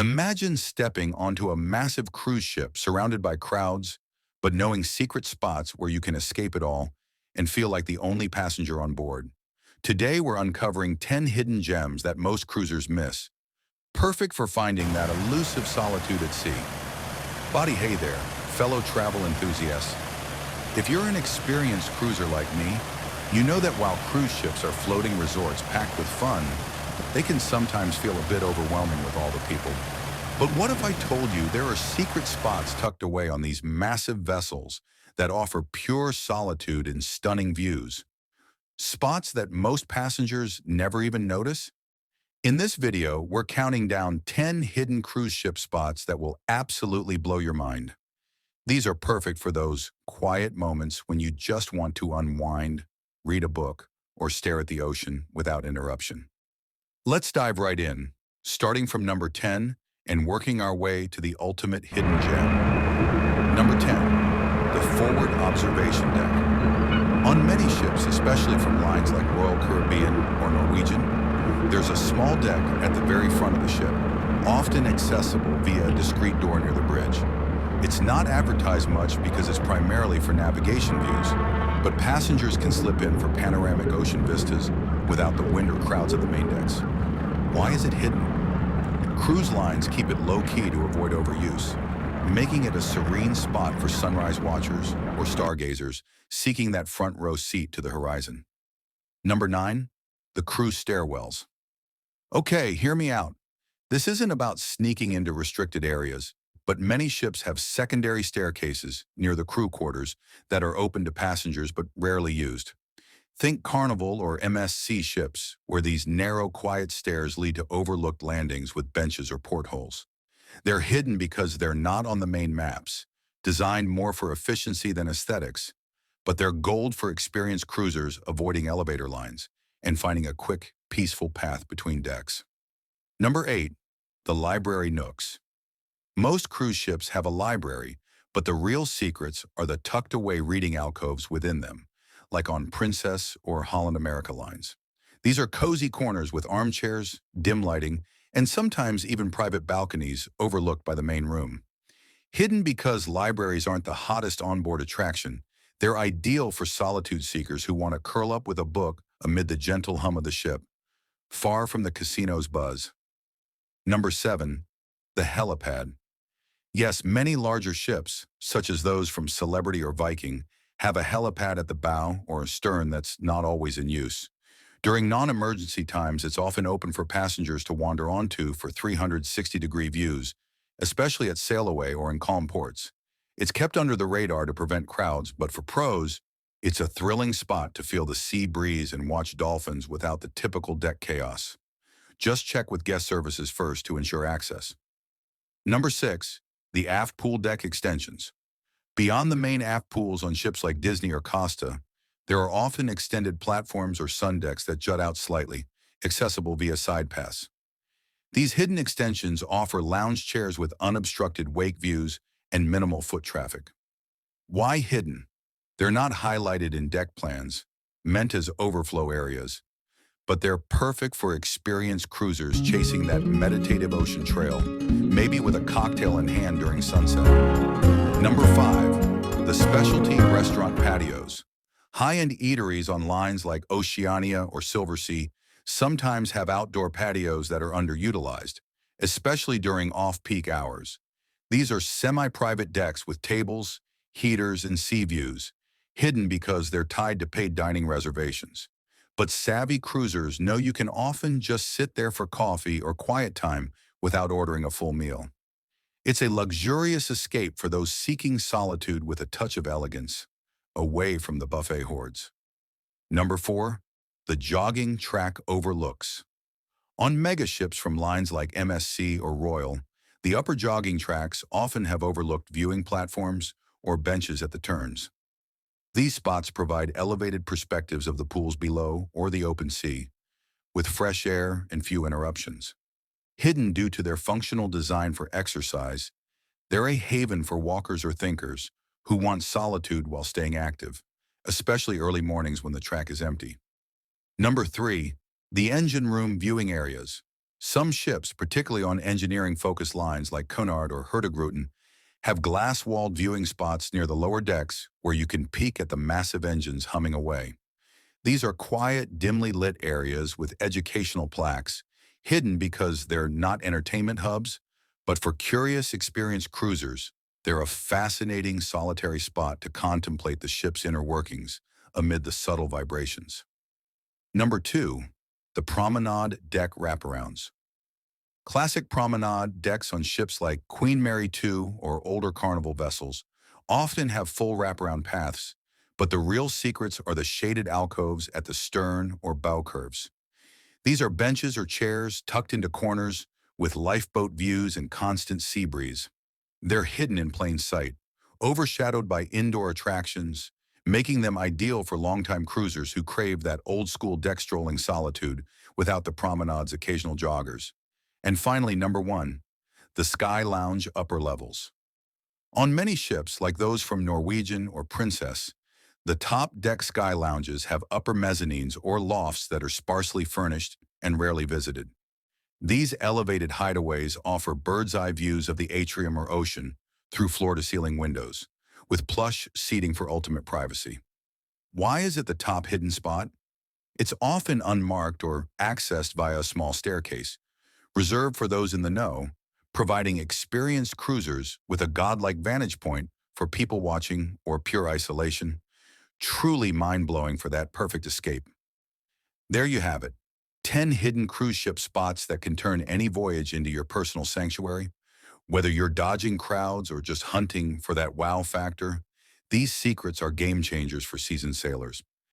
Imagine stepping onto a massive cruise ship surrounded by crowds, but knowing secret spots where you can escape it all and feel like the only passenger on board. Today, we're uncovering 10 hidden gems that most cruisers miss, perfect for finding that elusive solitude at sea. Hey there, fellow travel enthusiasts. If you're an experienced cruiser like me, you know that while cruise ships are floating resorts packed with fun, they can sometimes feel a bit overwhelming with all the people. But what if I told you there are secret spots tucked away on these massive vessels that offer pure solitude and stunning views? Spots that most passengers never even notice? In this video, we're counting down 10 hidden cruise ship spots that will absolutely blow your mind. These are perfect for those quiet moments when you just want to unwind, read a book, or stare at the ocean without interruption. Let's dive right in, starting from number 10 and working our way to the ultimate hidden gem. Number 10, the forward observation deck. On many ships, especially from lines like Royal Caribbean or Norwegian, there's a small deck at the very front of the ship, often accessible via a discreet door near the bridge. It's not advertised much because it's primarily for navigation views, but passengers can slip in for panoramic ocean vistas without the wind or crowds of the main decks. Why is it hidden? Cruise lines keep it low-key to avoid overuse, making it a serene spot for sunrise watchers or stargazers seeking that front row seat to the horizon. Number 9, the cruise stairwells. Okay, hear me out. This isn't about sneaking into restricted areas, but many ships have secondary staircases near the crew quarters that are open to passengers but rarely used. Think Carnival or MSC ships, where these narrow, quiet stairs lead to overlooked landings with benches or portholes. They're hidden because they're not on the main maps, designed more for efficiency than aesthetics, but they're gold for experienced cruisers avoiding elevator lines and finding a quick, peaceful path between decks. Number 8, the library nooks. Most cruise ships have a library, but the real secrets are the tucked-away reading alcoves within them, like on Princess or Holland America lines. These are cozy corners with armchairs, dim lighting, and sometimes even private balconies overlooked by the main room. Hidden because libraries aren't the hottest onboard attraction, they're ideal for solitude seekers who want to curl up with a book amid the gentle hum of the ship, far from the casino's buzz. Number 7, the helipad. Yes, many larger ships, such as those from Celebrity or Viking, have a helipad at the bow or stern that's not always in use. During non-emergency times, it's often open for passengers to wander onto for 360-degree views, especially at sail-away or in calm ports. It's kept under the radar to prevent crowds, but for pros, it's a thrilling spot to feel the sea breeze and watch dolphins without the typical deck chaos. Just check with guest services first to ensure access. Number 6, the aft pool deck extensions. Beyond the main aft pools on ships like Disney or Costa, there are often extended platforms or sun decks that jut out slightly, accessible via side pass. These hidden extensions offer lounge chairs with unobstructed wake views and minimal foot traffic. Why hidden? They're not highlighted in deck plans, meant as overflow areas, but they're perfect for experienced cruisers chasing that meditative ocean trail, maybe with a cocktail in hand during sunset. Number 5, the specialty restaurant patios. High-end eateries on lines like Oceania or Silversea sometimes have outdoor patios that are underutilized, especially during off-peak hours. These are semi-private decks with tables, heaters, and sea views, hidden because they're tied to paid dining reservations. But savvy cruisers know you can often just sit there for coffee or quiet time without ordering a full meal. It's a luxurious escape for those seeking solitude with a touch of elegance, away from the buffet hordes. Number 4, the jogging track overlooks. On megaships from lines like MSC or Royal, the upper jogging tracks often have overlooked viewing platforms or benches at the turns. These spots provide elevated perspectives of the pools below or the open sea, with fresh air and few interruptions. Hidden due to their functional design for exercise, they're a haven for walkers or thinkers who want solitude while staying active, especially early mornings when the track is empty. Number 3, the engine room viewing areas. Some ships, particularly on engineering-focused lines like Cunard or Hurtigruten, have glass-walled viewing spots near the lower decks where you can peek at the massive engines humming away. These are quiet, dimly lit areas with educational plaques, hidden because they're not entertainment hubs, but for curious, experienced cruisers, they're a fascinating solitary spot to contemplate the ship's inner workings amid the subtle vibrations. Number 2, the promenade deck wraparounds. Classic promenade decks on ships like Queen Mary II or older Carnival vessels often have full wraparound paths, but the real secrets are the shaded alcoves at the stern or bow curves. These are benches or chairs tucked into corners with lifeboat views and constant sea breeze. They're hidden in plain sight, overshadowed by indoor attractions, making them ideal for longtime cruisers who crave that old-school deck-strolling solitude without the promenade's occasional joggers. And finally, number 1, the Sky Lounge upper levels. On many ships, like those from Norwegian or Princess, the top deck sky lounges have upper mezzanines or lofts that are sparsely furnished and rarely visited. These elevated hideaways offer bird's-eye views of the atrium or ocean through floor-to-ceiling windows, with plush seating for ultimate privacy. Why is it the top hidden spot? It's often unmarked or accessed via a small staircase, reserved for those in the know, providing experienced cruisers with a godlike vantage point for people watching or pure isolation. Truly mind-blowing for that perfect escape. There you have it, 10 hidden cruise ship spots that can turn any voyage into your personal sanctuary. Whether you're dodging crowds or just hunting for that wow factor, these secrets are game changers for seasoned sailors.